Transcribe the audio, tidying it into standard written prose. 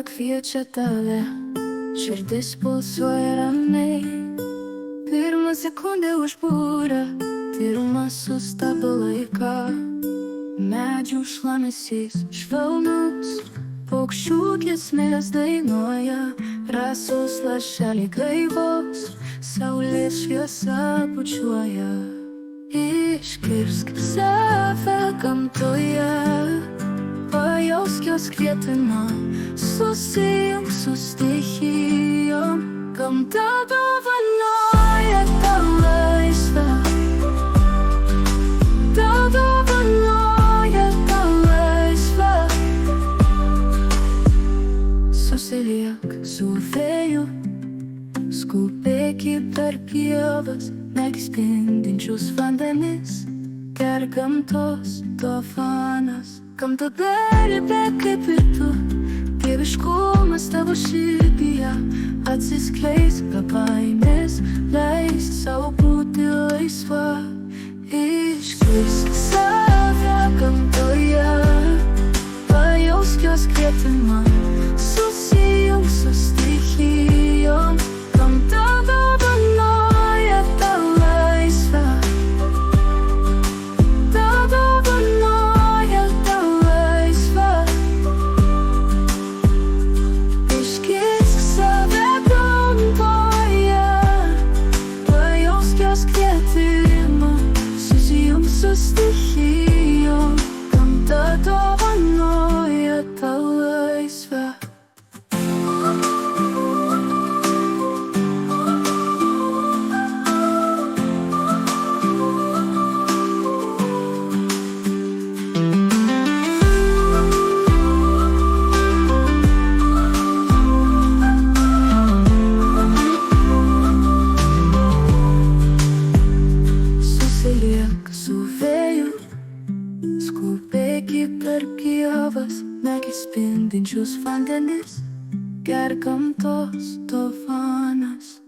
kviečia tave, širdis pulsuoja ramiai. Pirmą sekundę užbūrė, pirmas sustabdo laiką. Medžių šlamesys švelnus, paukščių giesmės dainuoja, rasos lašeliai gaivos, saulės šviesa pučiuoja. Išgirsk save gamtoje, pajausk jos kvietimą, susijunk su stichijom. Gamta dovanoja tau laisvę, tau dovanoja tau laisvę. Susiliek su vėju, skubėk per pievas, negi spindinčius vandenis, gerk gamtos dovanas. Gamta beribė kaip ir tu, dieviškumas tavo širdyje atsiskleis be baimės, leisk sau būti laisva. Išgirsk save gamtoje, pajausk jos kvietimą, susijunk su stichijom. Gamta dovanoja tau laisvę, tau dovanoja tau laisvę. Išgirsk save gamtoje, pajausk jos kvietimą, susijunk su stichijom. Gamta dovanoja tau laisvę. Susiliek su vėju, skubėk per pievas, negi spindinčius vandenis, gerk gamtos dovanas.